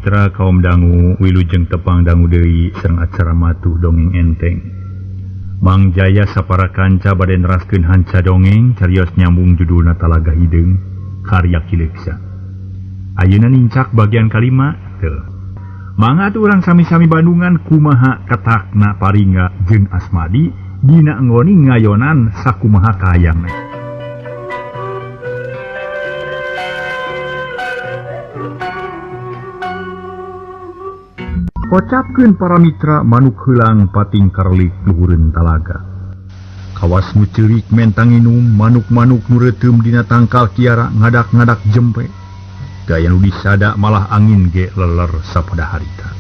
mitra kaum dangu wilujeng tepang dangu deui sareng acara matuh dongeng enteng. Mang Jaya sapara kanca bade neraskeun hanca dongeng carios nyambung judulna Talaga Hideung karya Kileksa. Ayeuna nincak bagian kalima teu. Mangga atuh urang sami-sami Bandungan kumaha katakna Paringga jeung Asmadi dina nggoni ngayonan sakumaha kahayangna. Kocapkeun para mitra manuk heulang pating karlik luhureun talaga. Kawas nu ceurik mentang inum manuk-manuk nu reuteum dina tangkal kiara ngadak-ngadak jempe. Gaya nu disada malah angin ge leler sapada harita.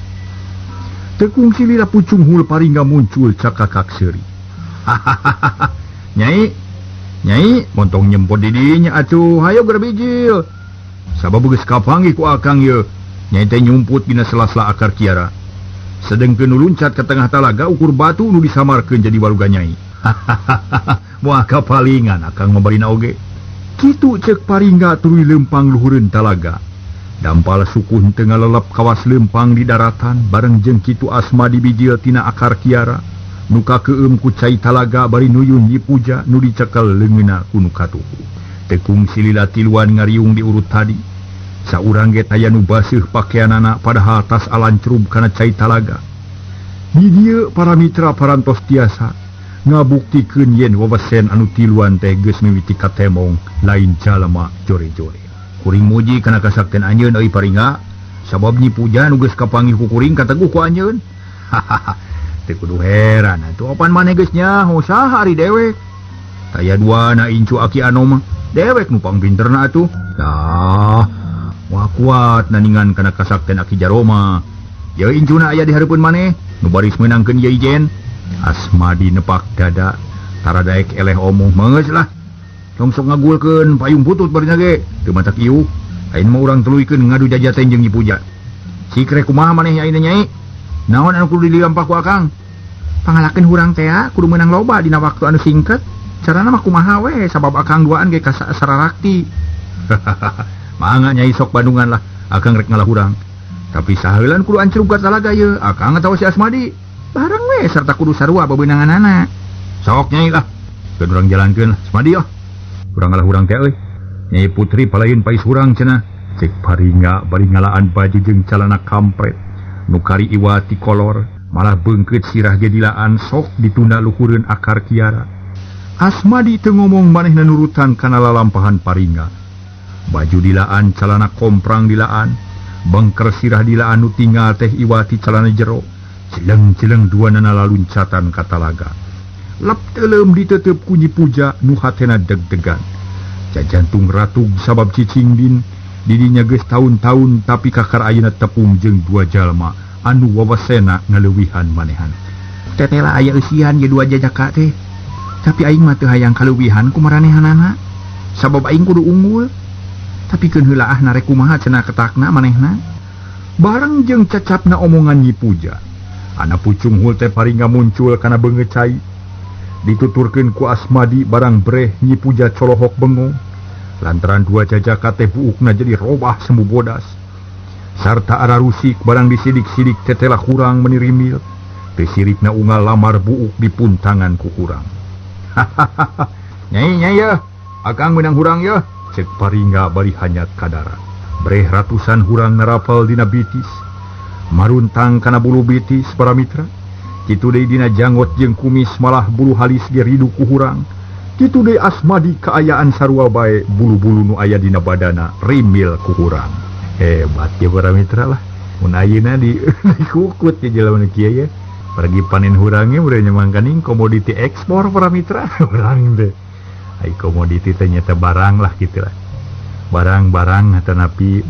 Tekung silila pucung hul Paringga muncul cakakak seuri. Hahaha. Nyai, montong nyempot di dinya atuh, hayo gerbijil. Sabab geus kapanggih ku akang ye. Nyai teh nyumput dina sela-sela akar kiara. Sedengkeun nu luncat ke tengah talaga ukur batu nu disamarkeun jadi waluga Nyai. Hahaha. Moal kapalingan akang mabarina oge. Kitu ceuk Paringga tuluy leumpang luhureun talaga. Dampal sukuh teu ngalelep kawas leumpang di daratan bareng jeung kitu Asmadi bijil tina akar kiara. Nu kakeueum ku cai talaga bari nuyun Nyi Puja nu dicekel leungeunna ku nu katuhu. Tekung silila tiluan ngariung di urut tadi. Saurang ge aya nu baseuh pakeanana padahal tas alancrub kana cai talaga. Di dieu para mitra parantos tiasa ngabuktikeun yen wawesen anu tiluan teh geus mimiti katemong lain jalema jore-jore. Kuring muji kana kasakten anjeun euy Paringga, sabab Nyi Puja nu geus kapanggih ku kuring kateguh ku anjeun. Hahaha. Teu kudu heran atuh opan maneh geus nyaho saha ari dewek. Taya duana incu aki Anom dewek nu pangpinterna atuh. Tah, wah kuat naningan kana kasakten aki Jaroma. Ye incuna aya di hareupeun maneh nu baris meunangkeun ye ijen. Asmadi nepak dada tara daek eleh omong meungeus lah. Sok ngagulkeun payung putut barina ge teu matak ieu. Ain mah urang teluykeun ngadu jajaten jeung Nyi Puja. Sikre kumaha maneh ayeuna Nyai? Naon anu kudu dilampah ku akang? Pangalakeun hurang teh kudu meunang loba dina waktu anu singket. Carana mah kumaha we sabab akang duaan ge ka sararakti. Mangga Nyai sok Bandungan lah, akang rek ngalah hurang. Tapi saheulan kudu ancrub ka talaga ye, akang atawa si Asmadi. Bareng we sarta kudu sarua bebeunanganana. Sok Nyai lah. Keun urang jalankeun Asmadi yo. Urang ngalah hurang teh euy. Nyai Putri palayeun pais hurang cenah. Cek Paringga bari ngalaan baju jeung calana kampret. Nu kari iwati kolor, malah beungkeut sirah ge dilaan sok ditunda luhureun akar kiara. Asmadi teu ngomong manehna nurutan kana lalampahan Paringga. Baju dilaan, calana komprang dilaan, bengker sirah dilaan nu tinggal teh iwati calana jero. Cileng-cileng duanana laluncatan ka talaga. Lep teuleum diteuteup ku Nyi Puja nu hatena deg-degan. Jajantung ratug sabab cicing din didinya geus taun-taun tapi kakar ayeuna tepung jeung dua jalma anu wawasena ngaleuwihan manehan. Tetela aya eusihan ge dua jajaka teh. Tapi aing mah teu hayang kaleuwihan ku maranehanana. Sabab aing kudu unggul. Tapi keun heula narek kumaha cenah ketakna manehna. Bareng jeung cacapna omongan Nyi Puja. Ana pucung hul teh Paringga muncul kana beungeut cai. Dituturkeun ku Asmadi barang breh Nyi Puja colohok bengong. Lantaran dua jajaka teh buukna jadi robah sembu bodas. Sarta ara rusik barang disidik-sidik tetela kurang menirimil. Teu sirikna unggal lamar buuk di puntangan ku kurang. Hahaha. Nyai ya, akang meunang hurang ya. Cek Paringga bari hanyat kadara. Breh ratusan hurang narapal dina bitis. Maruntang kana bulu bitis para mitra. Kitu deui dina janggot jeung kumis malah bulu halis ge ridu ku hurang. Kitu deui Asmadi kaayaan sarua bae bulu-bulu nu aya dina badana rimil ku hurang. Hebat ya para mitra lah. Mun ayeuna dikukut ya jelema kieu ya. Pergi panen hurang ge udah nyamangkaning komoditi ekspor para mitra. Urang teh. Ai komoditi teh nyata barang lah gitu lah. Barang-barang atanapi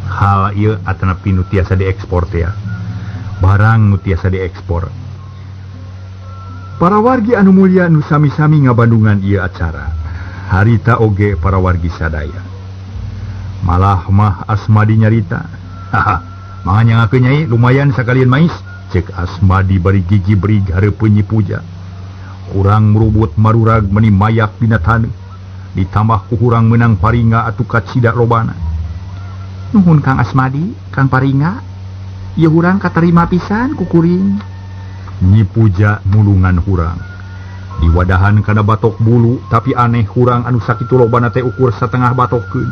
hal ieu atanapi nu tiasa diekspor teh ya. Barang nu tiasa diekspor. Para wargi anu mulia nu sami-sami ngabandungan ieu acara. Harita oge para wargi sadaya. Malah mah Asmadi nyarita. Haha, mangga nyangakeun Nyai lumayan sakalian mais. Cek Asmadi bari gigi brig hareupeun Nyi Puja. Urang merubut marurag meni mayak dina taneuh. Ditambah ku hurang menang Paringga atuh kacida lobana. Nuhun Kang Asmadi, Kang Paringa, ieu hurang katarima pisan ku kuring. Nyi Puja mulungan hurang. Diwadahan kana batok bulu, tapi aneh hurang anu sakitu lobana teh ukur satengah batokkeun.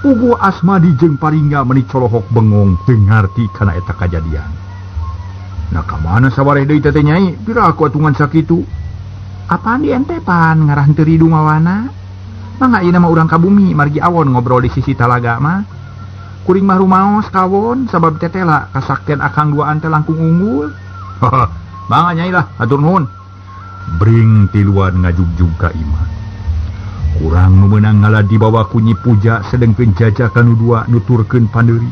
Puguh Asmadi jeung Paringa meuni colohok bengong teu ngarti kana eta kajadian. Nah kamana sawareh deui teh Nyai, piraku atungan sakitu? Apaan di ente pan ngarah teu ridu mawana? Mangga ieu mah urang ka bumi margi awon ngobrol di sisi talaga mah. Kuring mah rumaos kawon sabab tetela kasaktian akang duaan teh langkung unggul. Haha, mangga Nyai lah, atur nuhun. Bring tiluan ngajugjug ka imah. Kurang nu meunang ngala dibawa ku Nyi Puja sedengkeun jajakan nu dua nuturkeun pandeuri.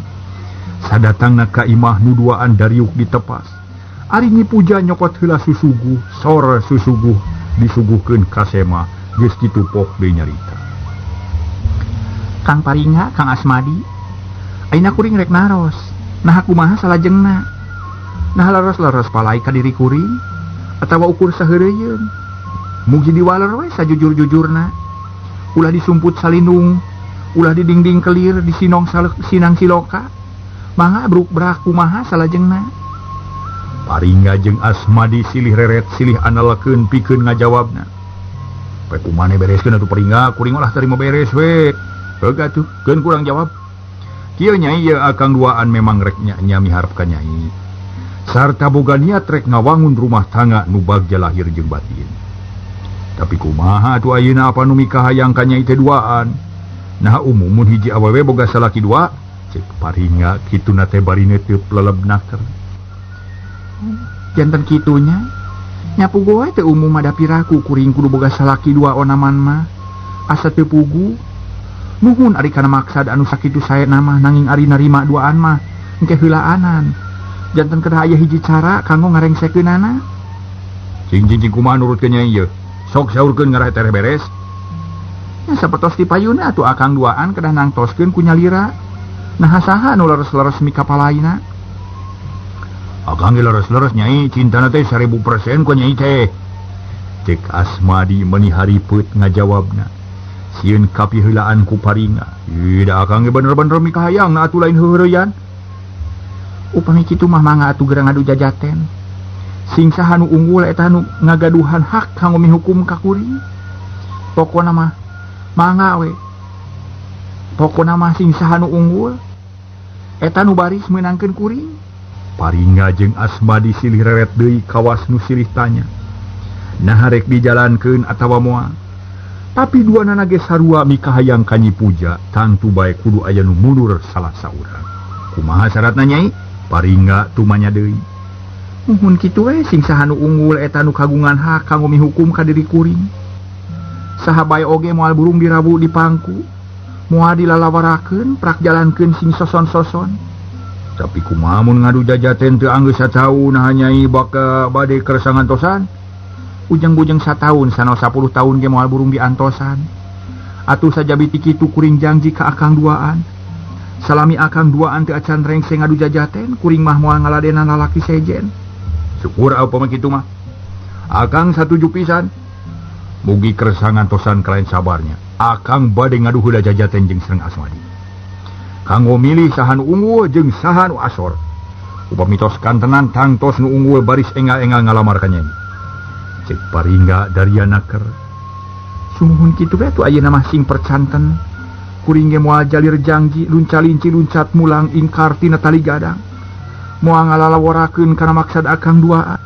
Sadatangna ka imah nu duaan dariuk ditepas. Ari Nyi Puja nyokot heula susuguh, sor susuguh disuguhkeun ka Sema, geus kitu pok deui nyarita. Kang Paringa, Kang Asmadi, ayeuna kuring rek naros. Nah kumaha salajengna? Nah leres-leres palai ka diri kuring atawa ukur saheureuyeun. Mugi diwaler we sajujur-jujurna. Ulah disumput salindung, ulah didingding kelir, disinong sinang siloka. Mangga bruk-brak kumaha salajengna. Paringa jeung Asmadi silih reret silih analekeun pikeun ngajawabna. Bae kumane bereskeun atuh Paringa, kuring ulah tarima beres we. Heug atuh, keun kurang jawab. Kieu Nyai ieu akang duaan memang rek nya miharep ka Nyai. Sarta boga niat rek ngawangun rumah tangga nu bagja lahir jeung batin. Tapi kumaha atuh ayeuna apa nu mikahayang ka Nyai teh duaan? Nah umumun hiji awewe boga salaki dua, cek Paringa kituna teh bari neuteub lelebnaker. Janten kitunya nyapu goe teh umum ada piraku kuring kudu boga salaki dua onaman mah. Asa teu pugu. Nuhun ari kana maksad anu sakitu sae nama nanging ari narima duaan mah engke heulaanan. Janten kedah aya hiji cara kanggo ngarengsekeunana. Cing kumaha nurutkeun Nyai ieu? Sok saurkeun ngarah tereh beres. Ya sapertos ti payuna atuh akang duaan kedah nangtoskeun ku nyalira. Nah saha nu leres-leres mika palaina? Akang ge leres-leres Nyai, cintana teh 1000% ku Nyai teh. Cek Asmadi meuni haripeut ngajawabna. Sieun kapiheulaan ku Paringa. Da akang ge bener-bener mikahayangna atuh lain heureuyan. Upami kitu mah mangga atuh geura ngadu jajaten. Sing saha nu unggul eta nu ngagaduhan hak kanggo mihukum ka kuring. Pokona mah mangga we. Pokona mah sing saha nu unggul eta nu baris meunangkeun kuring. Paringa jeung Asmadi silih reret deui kawas nu silih tanya. Nah rek dijalankeun atawa moal. Tapi duanana ge sarua mikahayang ka Nyi Puja, tangtu bae kudu aya nu mundur salah saurang. Kumaha syaratna Nyai? Paringa tumanya deui. Muhun kitu we sing saha nu unggul eta nu kagungan hak kanggo mihukum ka diri kuring. Saha bae oge moal burung dirabu di pangku, moal dilalawarakeun prak jalankeun sing soson-soson. Tapi kumaha mun ngadu jajaten teu anggeus sataun nah Nyai baka bade kersa ngantosan? Ujang-bujang sataun sanos 10 tahun ge moal burung diantosan. Atuh sajabi ti kitu kuring janji ka akang duaan. Salami akang duaan teu acan rengse ngadu jajaten, kuring mah moal ngaladenan lalaki sejen. Syukur upama kitu mah. Akang satuju pisan. Mugi kersa ngantosan kalain sabarnya. Akang bade ngadu heula jajaten jeung Sreng Asmadi. Kanggo milih saha nu unggul jeung saha nu asor. Upami tos kantenan tangtos nu unggul baris engal-engal ngalamar ka Nyai. Cek Paringa darianaker. Sumuhun kitu we atuh ayeuna mah sing percanten. Kuring ge moal jalir janji luncalinci luncat mulang ingkar tina tali gadang. Moal ngalalaworakeun kana maksad akang duaan.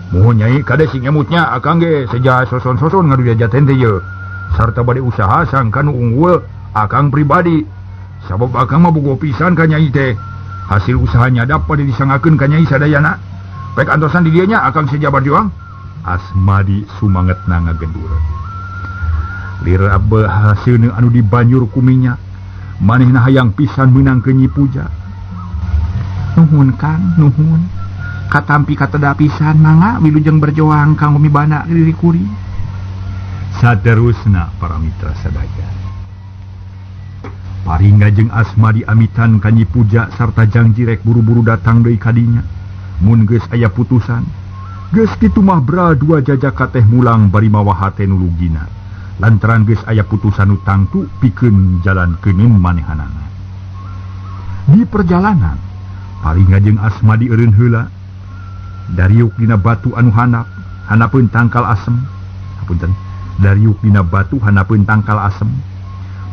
Muhun Nyai kade sing emutnya akang ge seja soson-soson ngadu jajaten teh ieu. Sarta bade usaha sangka nu unggul akang pribadi. Sabab akang mah boga pisan ka Nyai teh. Hasil usaha nyadap pada disangakeun ka Nyai sadayana. Pek antosan di dieu nya akang seja barjuang. Asmadi sumangetna ngagendur. Lir abeuh hasilna anu dibanjur ku minyak. Manehna hayang pisan meunang ke Nyi Puja. Nuhun Kang, nuhun. Katampi kateda pisan mangga wilujeng berjuang kanggo mibana diri kuring. Saterusna para mitra sadaya. Paringa jeung Asmadi amitan ka Nyi Puja sarta janji rek buru-buru datang deui ka dinya. Mun geus aya putusan, geus kitu mah bra dua jajaka teh mulang bari mawa hate nu lugina. Lantaran geus aya putusan nu tangtu pikeun jalankeun manehanana. Di perjalanan Paringa jeung Asmadi eureun heula dariuk dina batu anu hanapeun tangkal asem. Hapunten, dariuk dina batu hanapeun tangkal asem.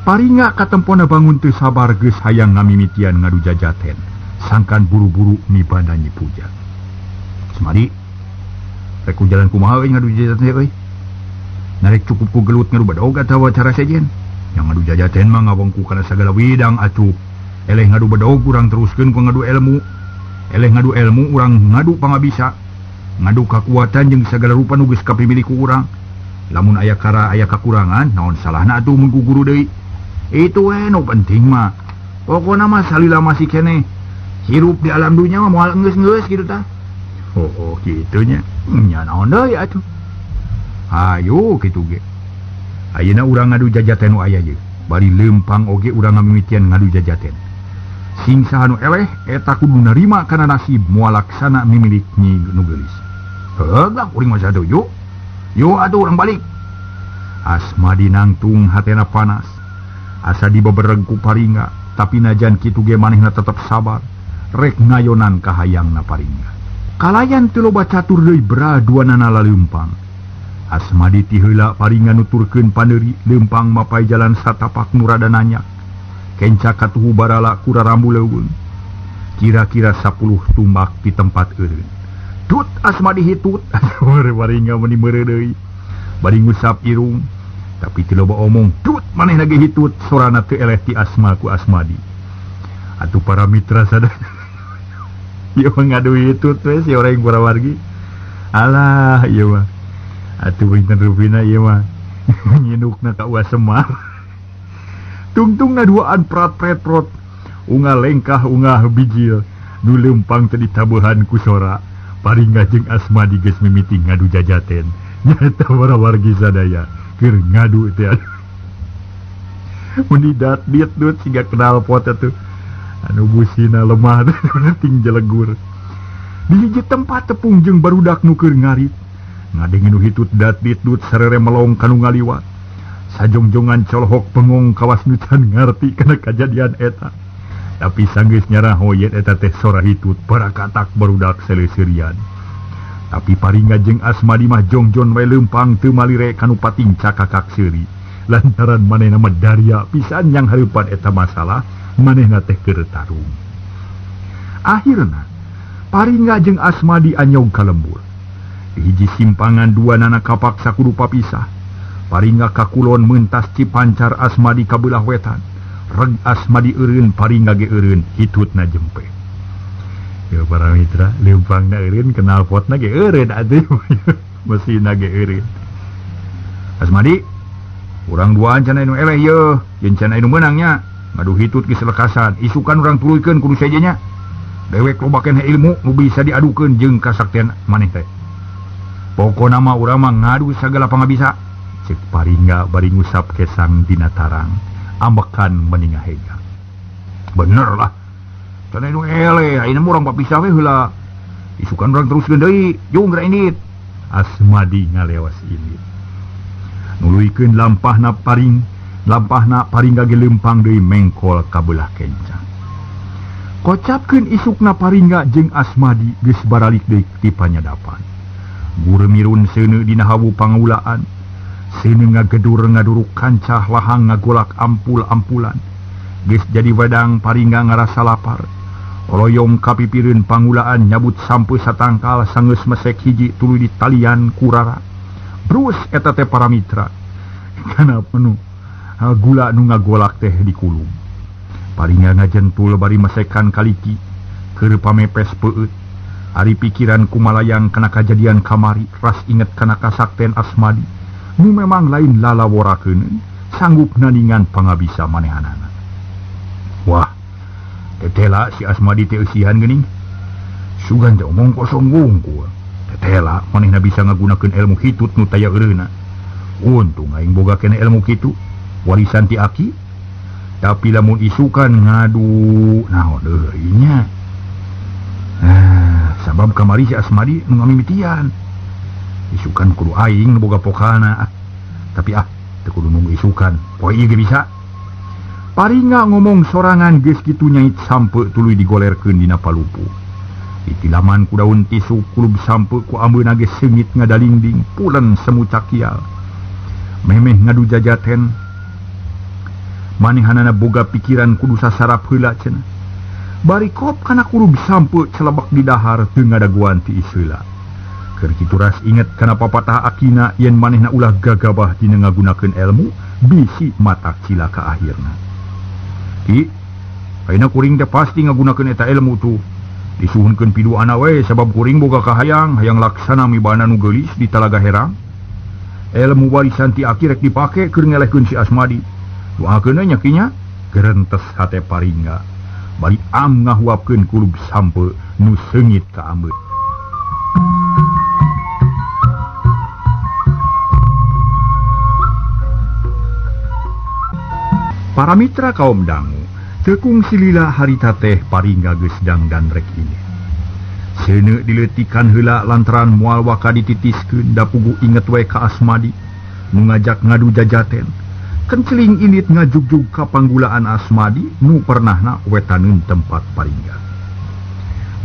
Paringa katempona bangun teu sabar geus hayang ngamimitian ngadu jajaten. Sangkan buru-buru nibanda Nyi Puja. Asmadi, rek ku jalan kumaha euy ngadu jajaten euy. Narek cukup ku gelut ngadu badog atawa cara sejen. Yang ngadu jajaten mah ngawongku kana sagala widang atuh. Eleh ngadu badog urang teruskeun ku ngadu ilmu. Eleh ngadu ilmu urang ngadu pangabisa. Ngadu kakuatan jeung sagala rupa nu geus kapimilih ku urang. Lamun aya kara aya kakurangan, naon salahna atuh mun ku guru deui. Itu we nu penting mah. Pokona mah salila masih keneh hirup di alam dunya mah moal geus-geus kitu tah. Oh kitu nya. Nya naon deui atuh. Hayu kitu ge. Ayeuna urang ngadu jajaten nu aya ye. Bari leumpang oge urang ngamimitian ngadu jajaten. Sing sahanu eleh eta kudu narima kana nasib moal laksana mimilik Nyi nu geulis. Heugah kuring mah saeuh yuk. Yuk atuh urang balik. Asmadi nangtung hatena panas. Asa dibebereg ku Paringa, tapi najan kitu ge manehna tetep sabar. Rek ngayonan ka hayangna Paringa. Kalayan teu loba catur deui braduanana laleumpang. Asmadi ti heula Paringa nuturkeun paneuri leumpang mapai jalan satapak nu rada nanyak. Kenca katuhu barala ku rarambu leuweung. Kira-kira 10 tumbak di tempat eureun. Tut Asmadi hitut. Paringa meuni meureuh deui. Bari ngusap irung. Tapi teu loba omong. Tut manehna ge hitut sorana teu eleh ti asma ku Asmadi. Atuh para mitra sadaya. Ieu ngadu hitut we si orang kurawargi. Alah ieu mah. Atuh pinten rupina ieu mah. Nyinukna ka Uas Semar. Tungtung ngaduaan prat-pret-prot. Ungah lengkah ungah bijil. Nu leumpang teu ditabuhan ku sora. Paringa jeung Asmadi geus mimiti ngadu jajaten. Nyata warawargi sadaya keur ngadu teh. Mun didat-dit siga kenal pot atuh. Anu busina lemah ting jelegur. Di hiji tempat tepung jeung barudak nu keur ngarit. Ngadenge nu hitut dat-dit sarere melong kanu ngaliwat. Sajongjongan colohok pengong kawas nu can ngarti kana kajadian eta. Tapi sanggeus nyarah hoyet eta teh sora hitut barakatak barudak seleuserian. Tapi Paringa jeung Asmadi mah jongjon we leumpang teu malire kanu pating cakakak seuri. Lantaran manehna mah daria pisan yang hareupan eta masalah, manehna teh keur tarung. Akhirna Paringa jeung Asmadi anyog ka lembur. Di hiji simpangan duanana kapaksa kudu papisah. Paringa ka kulon meuntas Cipancar, Asmadi ka beulah wetan. Reg Asmadi eureun, Paringa ge eureun, hitutna jempe. Ya para mitra, leumpangna eureun, kenal potna ge eureun atuh. Mesina ge eureun. Asmadi, urang duaan can anu eleh yeuh, jeung can anu meunang nya. Ngadu hitut ge selekasan, isukan urang tuluykeun kudu saja nya. Dewek loba keneh ilmu nu bisa diadukeun jeung kasaktian maneh teh. Pokona mah urang mah ngadu sagala pangabisa. Cek Paringa bari ngusap kesang dina tarang, ambekan meninga hega. Bener lah. Can anu eleh, ayeuna urang papisah we heula. Isukan urang teruskeun deui, jeung grainit. Asmadi ngalewas ini. Nuluykeun lampahna Paringa ge leumpang deui mengkol ka beulah kenca. Kocapkeun isukna Paringa jeung Asmadi geus baralik deui ti panyadapan. Guremirun seuneu dina hawu pangaulaan. Seuneu ngagedur ngaduruk kancah lahang ngagolak ampul-ampulan. Geus jadi wedang Paringa ngarasa lapar. Oloyong kapipireun pangulaan nyabut sampeu satangkal sanggeus mesek hiji tuluy di talian kurara. Brus eta teh para mitra. Kana penuh gula nu ngagolak teh di kulum. Paringa ngajentul bari mesekan kaliki keur pamepes peueut. Ari pikiran kumalayang kana kajadian kamari ras inget kana kasakten Asmadi. Nu memang lain lalaworakeun sanggup naningan pangabisa manehanana. Wah, tetela si Asmadi teh eusihan geuning. Sugan teh omong kosong wungkul. Tetela manehna bisa ngagunakeun ilmu hitut nu taya eureuna. Untung aing boga keneh ilmu kitu, warisan ti aki. Tapi lamun isukan ngadu naon deui nya. Sabab kamari si Asmadi nu ngamimitian. Isukan kudu aing nu boga pokana. Tapi teu kudu nunggu isukan. Poe ieu ge bisa. Paringa ngomong sorangan geus kitu nyait sampe tuluy digolerkeun dina palupu. Ditilaman ku daun tisu kulub sampe ku ambeuna geus seungit ngadalingding pulen semu cakial. Memeh ngadu jajaten. Manehanana boga pikiran kudu sasarap heula cenah. Bari kop kana kulub sampe celebak di dahar teu ngadaguan ti isheula. Keur kitu ras inget kana papatah akina yen manehna ulah gagabah dina ngagunakeun ilmu bisi matak cilaka akhirna. Ki, ayeuna kuring teh pasti ngagunakeun eta ilmu tu. Disuhunkeun piduana we sabab kuring boga kahayang hayang laksana mibana nu geulis di Talaga Herang. Ilmu warisan ti aki rek dipake keur ngelehkeun si Asmadi. Doakeun nya kinya gerentes hate Paringga. Bari am ngahuapkeun kulub sampe nu seungit ka ambeut. Para mitra kaum dangu, tekung silila harita teh Paringga geus dangdan rek ini. Seuneu dileutikan heula lantaran moal waka dititiskeun da puguh inget we ka Asmadi nu ngajak ngadu jajaten. Kenceling init ngajugjug ka panggulaan Asmadi nu pernahna wetaneun tempat Paringga.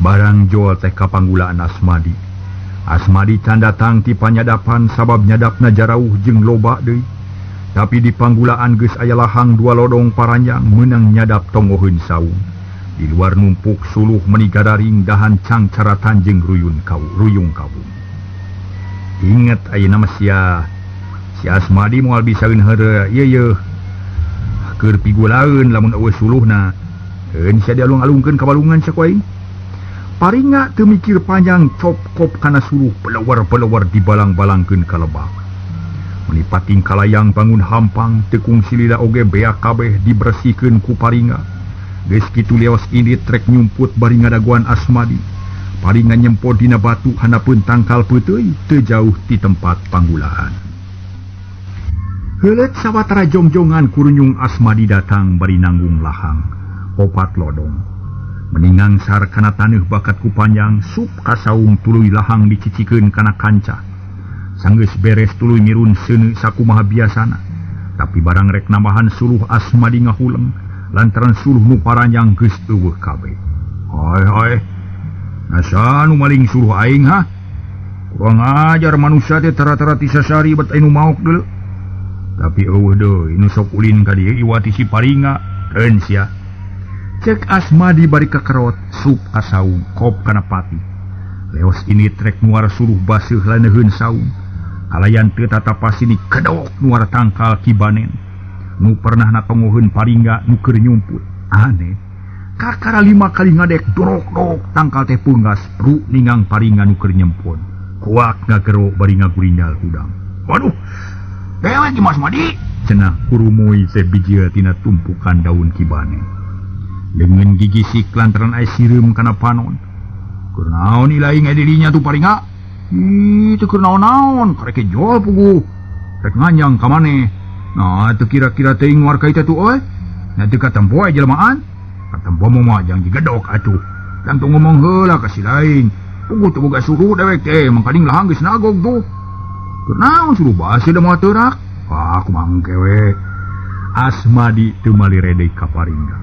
Barang jol teh ka panggulaan Asmadi. Asmadi can datang ti panyadapan sabab nyadapna jarauh jeung loba deui. Tapi di panggulaan geus aya lahang dua lodong paranjang meunang nyadap tonggoheun saung. Di luar numpuk suluh menigadaring dahan cang caratan jeung ruyung kawung. Inget ayeuna mah si Asmadi moal bisaeun heureuh ieu keur pigulaeun lamun eueuh suluhna. Eun sia dialung-alungkeun ka balungan sakoaing. Paringga teu mikir panjang cop-kop kana suluh pelewar-pelewar dibalang-balangkeun ka lebak. Menipating kalayang bangun hampang tekung silila oge beak kabeh dibersihkeun ku Paringga. Geus kitu leos indit trek nyumput bari ngadaguan Asmadi. Paringga nyempot dina batu hanapeun tangkal peuteuy teu jauh ti tempat panggulaan. Heuleut sawatara jongjongan kurunyung Asmadi datang bari nanggung lahang opat lodong. Meningang sar kana taneuh bakat ku panjang sup ka saung tuluy lahang dicicikeun kana kancah. Sanggeus beres tuluy mirun seuneu sakumaha biasana. Tapi barang rek nambahan suluh Asmadi ngahuleng lantaran suluh nu paranjang geus eueuh kabeh. Hai. Nasa nu maling suluh aing ha? Kurang ajar manusia teh tara-tara ti sasari bet anu maok deul. Tapi eueuh deui nu sok ulin ka dieu iwati si Paringga keun sia. Cek Asmadi bari kakerot sup asaung kop kana pati. Leos ini trek nuar suluh baseuh laneuheun saung. Kalayan teu tatapasi ni kedok nuar tangkal kibanen. Nu pernah natonggoheun Paringga nu keur nyumput. Aneh. Kakara 5 kali ngadek dorok-dorok tangkal teh peunggas ru ningang Paringga nu keur nyempon. Kuak ngagero bari ngagurindal hudang. Waduh. Dewe ki Mas Madi. Cenah kurumoy teh bijil tina tumpukan daun kibanen. Leungeun gigisik lantaran aya sireum kana panon. Keur naon ilaing dirinya tu Paringga? Itu keur naon-naon, karek jol puguh. Rek nganjang ka maneh. Nah, teu kira-kira teuing warga itu tuh euy. Nya teu katempo aja jelmaan. Katempo mah jang digedok atuh. Tantu ngomong heula ka si lain. Puguh teu boga suruh dewek teh, mangkading lahang geus nagog tuh. Keur naon suruh basi da moal teurak? Ah, kumaha we. Asmadi teu maliredeg ka Paringga.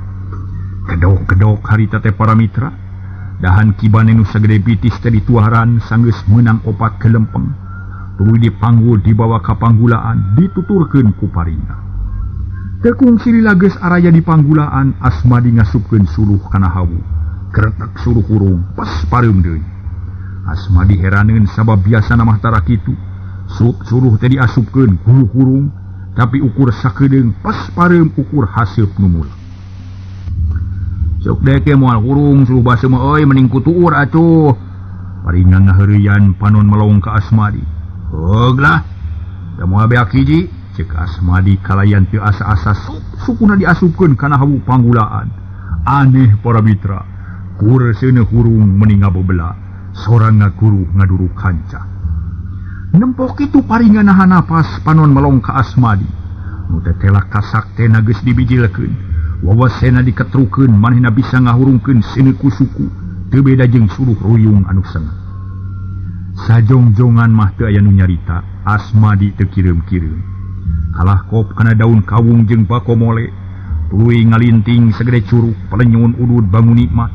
Kedok-kedok harita teh para mitra. Dahan kibanen nu sagede pitis teh dituaran sanggeus meunang opat kelempeng. Tuluy dipanggul dibawa ka panggulaan dituturkeun ku Paringga. Tekung silila geus araya di panggulaan Asmadi ngasupkeun suluh kana hawu. Kretek suluh hurung pas pareum deui. Asmadi heraneun sabab biasana mah tara kitu. Suluh teh diasupkeun hulu hurung tapi ukur sakedeung pas pareum ukur haseup nu mula. Sok deke moal hurung suluh basa mah euy mending kutuur atuh. Paringga ngaheureuyan panon melong ka Asmadi. Heuglah. Da moal beak hiji, cek Asmadi kalayan teu asa-asa sukuna diasupkeun kana hawu panggulaan. Aneh para mitra. Kur seuneu hurung mending ngabebela, sorang ngaguru ngaduru kanca. Nempok itu Paringga nahan napas panon melong ka Asmadi. Nu teh telak kasak teh geus dibijilkeun. Wawasena diketrukeun manehna bisa ngahurungkeun seuneu ku suku teu beda jeung suluh ruyung anu sengat. Sajongjongan mah teu aya nu nyarita, Asmadi teu kireum-kireum. Kalah kop kana daun kawung jeung bakomole, tuluy ngalinting segede curug pelenyun udud bangun nikmat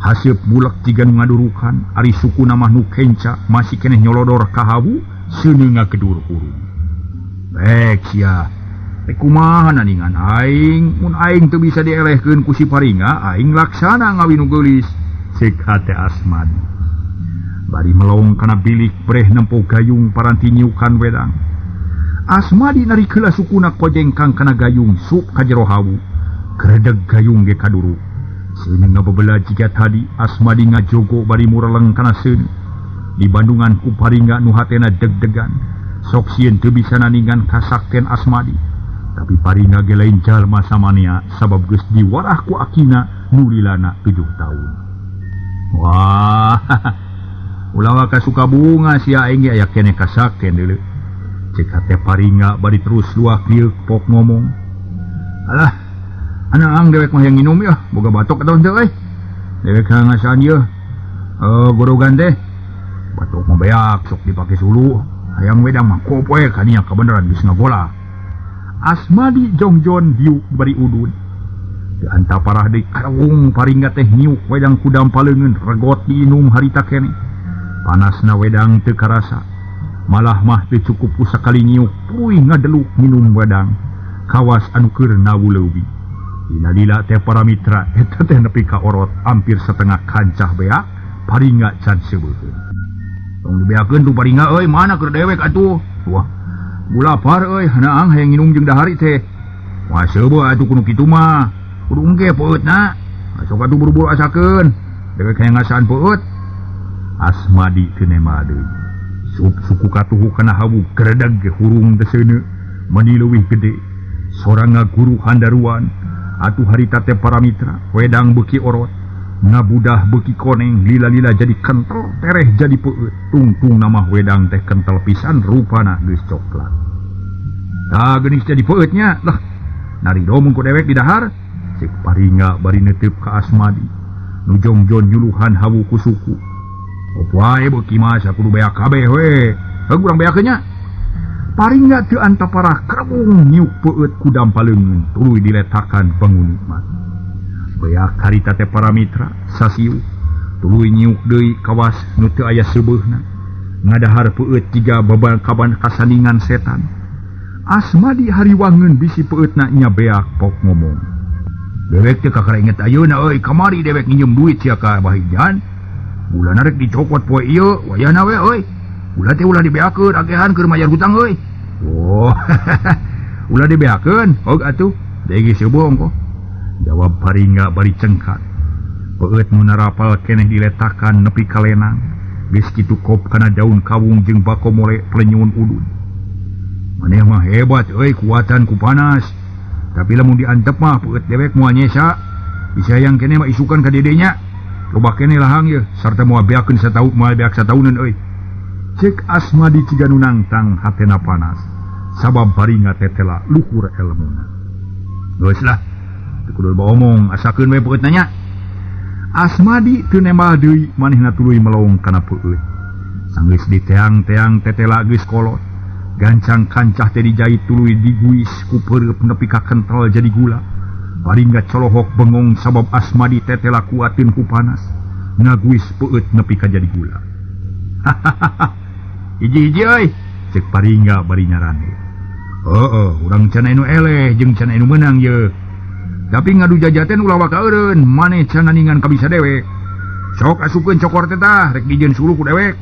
haseup bulak jiga nu ngadurukan ari suku namah nu kenca masih keneh nyolodor ka hawu seuneu ngagedur urung rek sia rek kumaha naningan aing mun aing teu bisa dielehkeun ku si Paringa aing laksana ngawi nu geulis ceuk hate Asmadi bari melong kana bilik breh nempo gayung paranti nyiukan wedang Asmadi nari keula sukuna kojengkang kana gayung sup ka jero hawu gredeg gayung ge kaduru seuneu ngabebela jiga tadi Asmadi ngajogo bari mureleng kana seuneu di Bandungan ku Paringa nu hatena deg-degan sok sieun teu bisa naningan kasakten Asmadi tapi Paringa ge lain jalma samania sabab geus diwarah ku akina nu lilana 7 tahun wah ulah ka suka bunga sia aing ge aya keneh kasakten deuleu cek hate Paringa bari terus luak liuk pok ngomong alah anak ang dewek mah yang nginum ya boga batok atau henteu euy dewek ngasaan ieu gorogan teh batok mah beak sok dipake sulu hayang wedang mah kopoe kadinya kabeneran geus ngagola Asmadi jongjon diuk bari udun teu anta parah deui karung Paringa teh nyiuk wedang kudam paleungeun regot diinum harita keneh panasna wedang teu karasa malah mah teu cukup sakali nyiuk puih ngadeluk minum wedang kawas anu keur nawuleubi dina lila teh para mitra eta teh nepi ka orot hampir setengah kancah beak Paringa can seubeukkeun tong dibeakeun tu Paringa euy mana keur dewek atuh wah bulapar euy hanaang hayang nginum jeung dahari teh wah seubeuh atuh kudu kitu mah kudu engke peutna sok atuh buru-buru asakeun dewek hayang ngasaan peut Asmadi teu nema deui suku katuhu kana hawu gredeg ge hurung teh seuneu meni leuwih gede sorang ngaguru handaruan atuh harita teh para mitra wedang beuki orot ngabudah beuki koneng lila-lila jadi kentel tereh jadi peut tungtung nama wedang teh kentel pisan rupana geus coklat tah geuning jadi peutnya lah nari domun ku dewek di dahar ceuk Paringa bari neuteup ka Asmadi nu jongjon nyuluhan hawu ku suku wae beuki mah sakudu beak kabeh we urang beakeun nya Paringa teu anta parah kerebung nyiuk peut ku dampaleungeun tuluy diletakan bangun nikmat beak harita teh para mitra sasiu tuluy nyiuk deui kawas nu teu aya seubeuna ngadahar peut jiga babakaban kasandingan setan Asmadi hariwangeun bisi peutna nya beak pok ngomong dewek teu kakarenget ayeuna euy kamari dewek nginjem duit sia ka Bahijan ulah narek dicokot poe ieu wayahna we euy ulah teh ulah dibeakeun agehan keur mayar hutang euy oh ulah dibeakeun hog atuh deui seubeung ko jawab Paringa bari cengkat peut nu narapal keneh diletakan nepi ka lenang geus kitu kop kana daun kawung jeung bakomole pelenyun udun maneh mah hebat euy kuatan ku panas tapi lamun diantep mah peut dewek moal nyesa bisa yang keneh mah isukan ka dedenya loba keneh lahang ye sarta moal beakeun sataun moal beak sataunan euy ceuk Asmadi ciga nu nangtang hatena panas sabab Paringa teh tela luhur elmuna geus lah teu kudu omong asakeun we peutna nya Asmadi teu nembal deui manehna tuluy melong kana peut sanggeus diteang-teang tetela geus kolot gancang kancah teh dijait tuluy diguis ku peureup nepi ka kentel jadi gula Paringa colohok bengong sabab Asmadi tetela kuatin ku panas ngaguis peut nepi ka jadi gula hiji-hiji euy ceuk Paringa bari nyarane urang can anu eleh jeung can anu meunang ye tapi ngadu jajaten ulah waka eureun maneh can naningan kabisa dewek sok asukeun cokor teh tah rek dijieun suluh ku dewek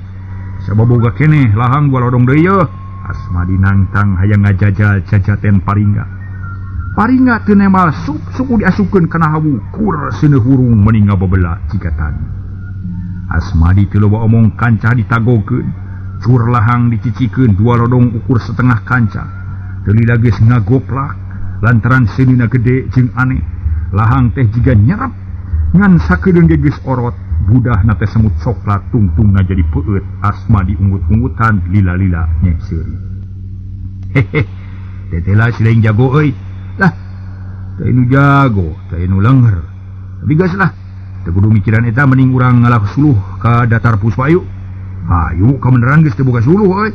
sabab boga keneh lahang gua lodong deui ye Asmadi nangtang hayang ngajajal jajaten Paringa teu nemal suku diasukeun kana hawu kur seuneu hurung meni ngababela jiga tadi Asmadi teu loba omong kancah ditagokeun cur lahang dicicikeun dua lodong ukur setengah kancah teu lila geus ngagoplak lantaran seunina gede jeung aneh lahang teh jiga nyerep ngan sakedeung ge geus orot budahna teh semut coklat tungtungna jadi peut Asmadi ungut-ungutan lila-lila nyeseuri hehe tetela si lain jago euy lah teh nu jago teh nu lenger tapi geus lah teu kudu mikiran eta mending urang ngalaku suluh ka datar Puspayu hayu kameneran geus teu boga suluh euy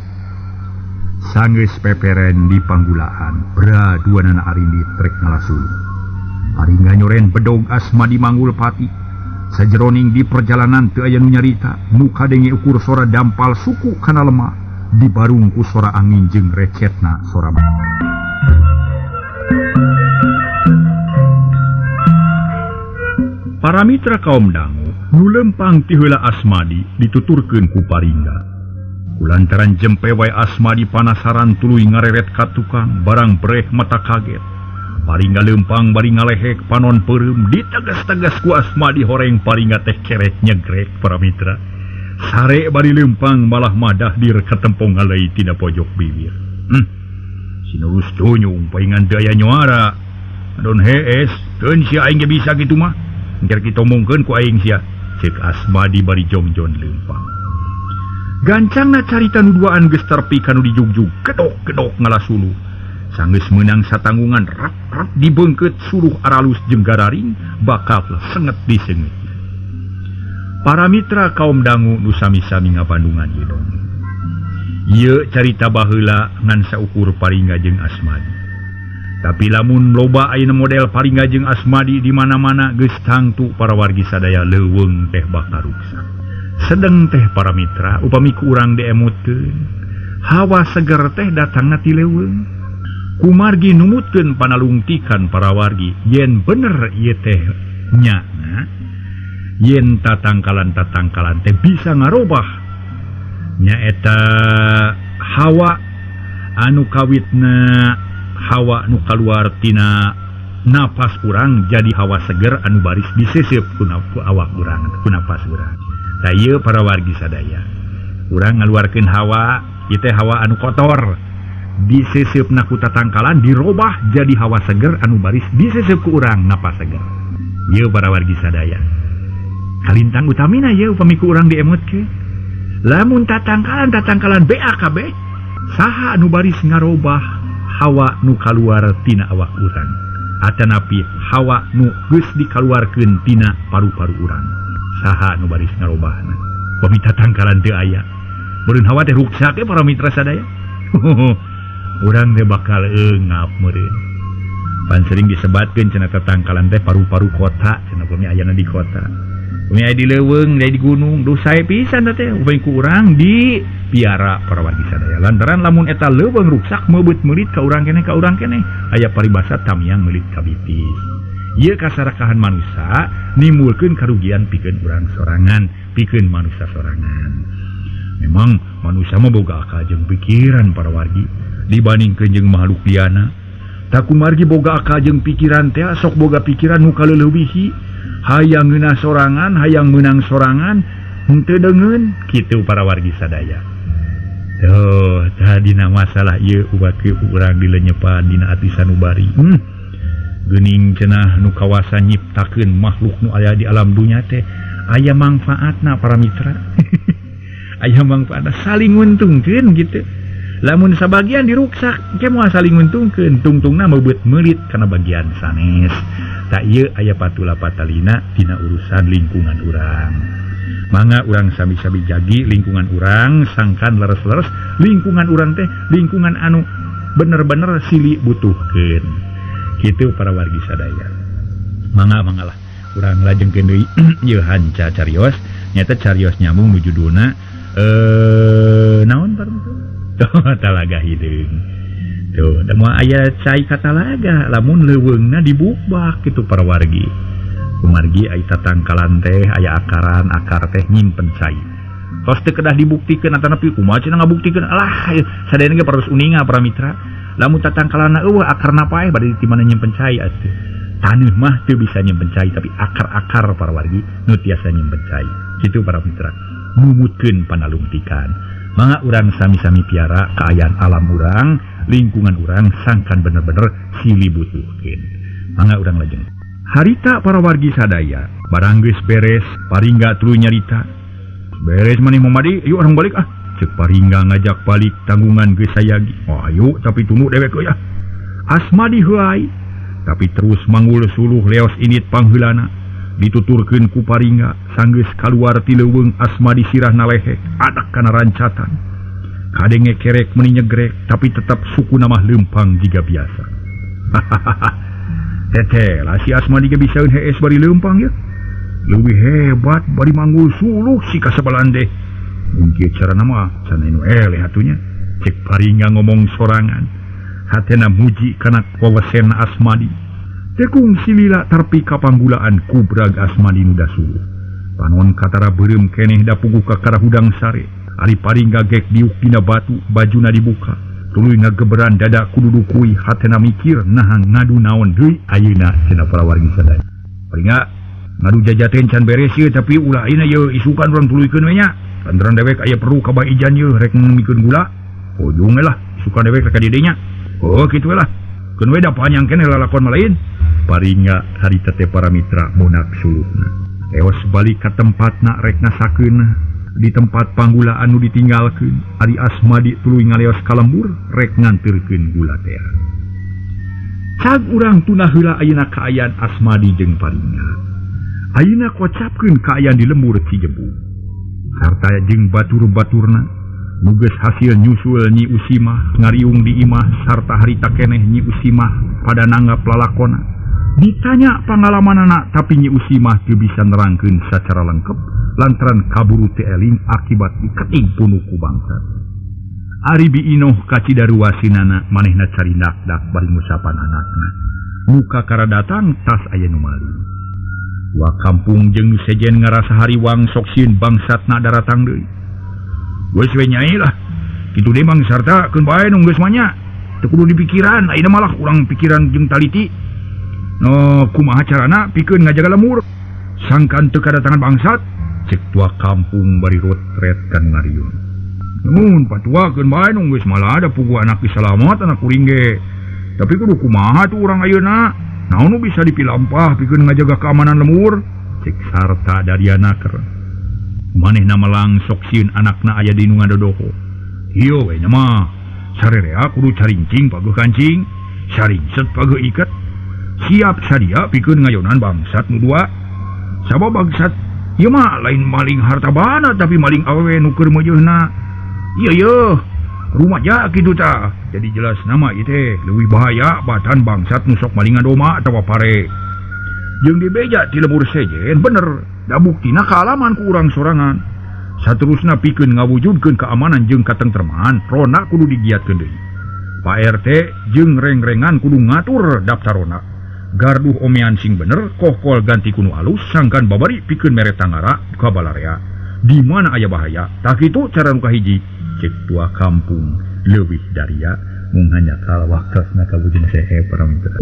sanggeus peperen di panggulaan bra duanana arindit rek ngalasuluh Paringga nyoren bedog Asmadi manggul pati. Sajeroning di perjalanan teu aya nu nyarita, nu kadenge ukur sora dampal suku kana lemah, dibarung ku sora angin jeung recetna sora batu. Para mitra kaum dangu nu lempang ti heula Asmadi dituturkeun ku Paringga. Kulantaran jempe wae Asmadi panasaran tuluy ngareret ka tukang barang breh mata kaget. Paringga lempang bari ngalehek panon peureum ditegas-tegas ku Asmadi horeng Paringga teh kerek nyegrek para mitra. Sare bari lempang malah madah dir katempong ngalei tina pojok bibir. Sinurus tunyung paingan teu aya nyuara. Adon hees, keun sia aing ge bisa kitu mah. Engker kita omongkeun ku aing sia, ceuk Asmadi bari jongjon lempang. Gancangna carita nu duaan geus terpi kanu dijugjug, kedok-kedok ngalasulu. Sanggeus meunang satanggungan rak-rak dibeungkeut suruh aralus jeung gararing bakal senget diseungit. Para mitra kaum dangu nu sami-sami ngapandungan ieu dongeng. Ieu carita baheula ngan saukur Paringga jeung Asmadi. Tapi lamun loba ayeuna model Paringga jeung Asmadi di mana-mana geus tangtu para wargi sadaya leuweung teh bakal ruksak. Sedeng teh para mitra upami ku urang diemutkeun, hawa seger teh datangna ti leuweung. Kumargi numutkeun panalungtikan para wargi yen bener ieu teh nyana, yen tatangkalan-tatangkalan teh bisa ngarobah nyaeta hawa anu kawitna hawa nu kaluar tina napas urang jadi hawa seger anu baris diseseup ku awak urang ku napas urang. Da ieu para wargi sadaya urang ngaluarkeun hawa ieu teh hawa anu kotor diseseupna ku tatangkalan dirobah jadi hawa seger anu baris diseseup ku urang napas seger. Ieu para wargi sadaya kalintang utamina ieu upami ku urang diemutkeun. Lamun tatangkalan BAKB saha anu baris ngarobah hawa nu kaluar tina awak urang atanapi hawa nu geus dikaluarkeun tina paru-paru urang, saha nu baris ngarobahna upami tatangkalan teu aya meureun hawa teh ruksak ya para mitra sadaya. Urang teh bakal eungap meureun pan sering disebatkeun cenah tatangkalan teh paru-paru kota cenah upami ayana di kota, upami aya di leuweung aya di gunung duh sae pisan teh upami ku urang di piara para wargi sadaya. Lantaran lamun eta leuweung ruksak meubeut meulit ka urang keneh aya paribasa tamiang meulit ka bitis. Ieu kasarakahan manusia nimbulkeun karugian pikeun urang sorangan, pikeun manusia sorangan. Memang manusia mah boga akal jeung pikiran para wargi dibandingkeun jeung makhluk liana. Da kumargi boga akal jeung pikiran teh sok boga pikiran nu kaleulewihi, hayang ngeunah sorangan, hayang meunang sorangan, henteu deungeun kitu para wargi sadaya. Tadina masalah ieu ubatkeun urang dilenyepan dina ati sanubari. Geuning cenah nu kawasa nyiptakeun makhluk nu aya di alam dunya teh aya mangfaatna para mitra. Aya mangfaatna saling nguntungkeun gitu. Lamun sabagian diruksak, ke moal saling nguntungkeun, tungtungna meubeut meulit kana bagian sanes. Da ieu aya patula patalina tina urusan lingkungan urang. Mangga urang sami-sami jagi lingkungan urang, sangkan leres-leres lingkungan urang teh lingkungan anu bener-bener silih butuhkeun. Kitu para wargi sadaya. Mangga lah urang lajengkeun deui ieu hanca carios, nyata carios nyambung nu judulna naon parang Talaga Hideung. Tuh, da moal aya cai ka talaga lamun leuweungna dibukbak kitu para wargi. Kumargi aya tatangkalan teh aya akar teh nyimpen cai. Tos teu kedah dibuktikeun atanapi kumaha cenah ngabuktikeun alah sadayana ge paros uninga para mitra. Lamun tatangkalanna eueuh akarna paeh bade di mana nyimpen cai atuh. Taneuh mah teu bisa nyimpen cai tapi akar-akar para wargi nu tiasa nyimpen cai. Kitu para mitra. Numutkeun panalungtikan. Mangga urang sami-sami piara kaayaan alam urang, lingkungan urang sangkan bener-bener silih butuhkeun. Mangga urang lajeng. Harita para wargi sadaya, barang geus beres, Paringga tuluy nyarita. Beres maneh mamadi, yuk orang balik ah. Ceuk Paringga ngajak balik tanggungan geus sayagi. Oh, ayo tapi tunggu dewek ya. Asmadi heuai, tapi terus manggul suluh leos init pangheulana. Dituturkeun ku Paringga sanggeus kaluar ti leuweung Asmadi sirah nalehek adak kana rancatan. Kadenge kerek meuni nyegrek tapi tetap suku namah lempang jiga biasa. Tete lah si Asmadi ge bisa hees bari leumpang ya. Leuwih hebat bari manggul suluk si kasabalan deh. Mungkin cara nama can anu eleh atunya. Cek Paringga ngomong sorangan. Hatena muji kana wawasen Asmadi. Tekung silila tarpi kapanggulaan kubrag Asmadi nu dasuluh. Panon katara beureum keneh da puguh ka karahudang sare. Ari Paringga gek diuk dina batu, bajuna dibuka. Tuluy ngageberan dada kudu dukui hatena mikir nahan ngadu naon deui ayeuna cenah para wargi sadaya. Paringga ngadu jajaten can beres ye tapi ulah ayeuna ye isukan urang tuluykeun we nya. Lantaran dewek aya perlu ka ijan ye rek nemikeun gula. Ujung lah isukan dewek rek ka dieu nya. Oh kitu lah. Keun we da panjang keneh lalakon malain. Paringga harita teh para mitra monak sulukna. Eos balik ka tempatna rek ngasakeun. Di tempat panggulaan nu ditinggalkeun Ari Asmadi tuluy ngaleos ka lembur rek nganterkeun gula teh. Cag urang tuna heula ayeuna kaayaan Asmadi jeung Paringga. Ayeuna kocapkeun kaayaan di lembur Cijebu. Sarta jeung batur-baturna nu geus hasil nyusul Nyi Usimah ngariung di imah sarta harita keneh Nyi Usimah pada nanggap lalakonna. Ditanya pengalamanana tapi Nyi Usimah teu bisa nerangkeun sacara lengkep lantaran kaburu teu eling akibat diketing punu ku bangsat. Ari biinoh ka Cidaruasinana manehna carindak-dak bari ngusapan anakna. Muka kara datang tas aya nu maling. Wa kampung jeung sejen ngarasa hariwang sok sieun bangsatna daratang deui. Geus we nyai lah. Kitu deui bangsarta keun bae nu geus manya. Teu kudu dipikiran, ayeuna malah urang pikiran jeung taliti. No kumaha carana pikeun ngajaga lemur. Sangkan teu kadatangan bangsat. Cek tua kampung bari rotret kan ngariung. Namun patuakeun bae nu geus malah ada pugu anak disalamat anak kuring ge. Tapi kudu kumaha tuh urang ayeuna? Naon nu bisa dipilampah pikeun ngajaga keamanan lemur? Cek sarta dariana keur. Manehna melang sok sieun anakna aya di nu ngadodoho. Ieu we nya mah. Sarerea kudu carincing pageuh kancing, saringset pageuh iket. Siap sadia pikeun ngayonan bangsat nu dua. Sabab bangsat ieu mah lain maling harta bana tapi maling awewe nu keur meujeunna. Ieu rumaja kitu tah. Jadi jelas nama ieu teh leuwih bahaya batan bangsat nu sok malingan doma atawa pare. Jeung dibeja ti lembur sejen bener, da buktina kaalaman ku urang sorangan. Saterusna pikeun ngawujudkeun keamanan jeung katengtreman, rona kudu digiatkeun deui. Pak RT jeung reng-rengan kudu ngatur daftarona. Garduh omean sing bener kohkol ganti kuno alus sangkan babari pikeun mere tanggara ka balarea di mana aya bahaya tak kitu cara nu kahiji cek tua kampung leuwih daria mung hanya kalawakasna ka wujudna sehe para mitra.